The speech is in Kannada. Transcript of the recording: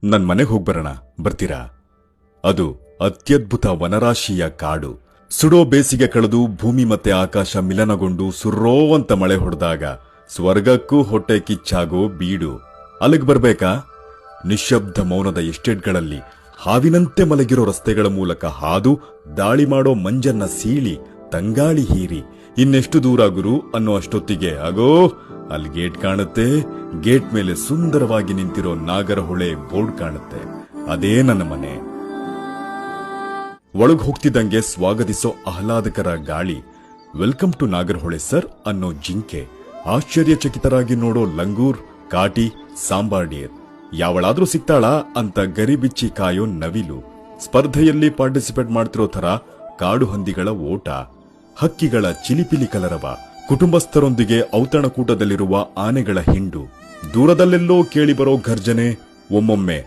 ನನ್ ಮನೆಗೆ ಹೋಗ್ಬರೋಣ, ಬರ್ತೀರಾ? ಅದು ಅತ್ಯದ್ಭುತ ವನರಾಶಿಯ ಕಾಡು. ಸುಡೋ ಬೇಸಿಗೆ ಕಳೆದು ಭೂಮಿ ಮತ್ತೆ ಆಕಾಶ ಮಿಲನಗೊಂಡು ಸುರ್ರೋ ಅಂತ ಮಳೆ ಹೊಡೆದಾಗ ಸ್ವರ್ಗಕ್ಕೂ ಹೊಟ್ಟೆ ಕಿಚ್ಚಾಗೋ ಬೀಡು. ಅಲ್ಲಿಗೆ ಬರ್ಬೇಕಾ? ನಿಶ್ಶಬ್ದ ಮೌನದ ಎಸ್ಟೇಟ್ಗಳಲ್ಲಿ ಹಾವಿನಂತೆ ಮಲಗಿರೋ ರಸ್ತೆಗಳ ಮೂಲಕ ಹಾದು ದಾಳಿ ಮಾಡೋ ಮಂಜನ್ನ ಸೀಳಿ ತಂಗಾಳಿ ಹೀರಿ ಇನ್ನೆಷ್ಟು ದೂರ ಗುರು ಅನ್ನೋ ಅಷ್ಟೊತ್ತಿಗೆ ಆಗೋ ಅಲ್ಲಿ ಗೇಟ್ ಕಾಣುತ್ತೆ. ಗೇಟ್ ಮೇಲೆ ಸುಂದರವಾಗಿ ನಿಂತಿರೋ ನಾಗರಹೊಳೆ ಬೋರ್ಡ್ ಕಾಣುತ್ತೆ. ಅದೇ ನನ್ನ ಮನೆ. ಒಳಗ್ ಹೋಗ್ತಿದ್ದಂಗೆ ಸ್ವಾಗತಿಸೋ ಆಹ್ಲಾದಕರ ಗಾಳಿ. ವೆಲ್ಕಮ್ ಟು ನಾಗರಹೊಳೆ ಸರ್ ಅನ್ನೋ ಜಿಂಕೆ. ಆಶ್ಚರ್ಯಚಕಿತರಾಗಿ ನೋಡೋ ಲಂಗೂರ್, ಕಾಟಿ, ಸಾಂಬಾರ್ಡಿಯರ್. ಯಾವಳಾದ್ರೂ ಸಿಗ್ತಾಳಾ ಅಂತ ಗರಿಬಿಚ್ಚಿ ಕಾಯೋ ನವಿಲು. ಸ್ಪರ್ಧೆಯಲ್ಲಿ ಪಾರ್ಟಿಸಿಪೇಟ್ ಮಾಡ್ತಿರೋ ಥರ ಕಾಡು ಹಂದಿಗಳ ಓಟ, ಹಕ್ಕಿಗಳ ಚಿಲಿಪಿಲಿ ಕಲರವ, ಕುಟುಂಬಸ್ಥರೊಂದಿಗೆ ಔತಣಕೂಟದಲ್ಲಿರುವ ಆನೆಗಳ ಹಿಂಡು. ದೂರದಲ್ಲೆಲ್ಲೋ ಕೇಳಿಬರೋ ಘರ್ಜನೆ, ಒಮ್ಮೊಮ್ಮೆ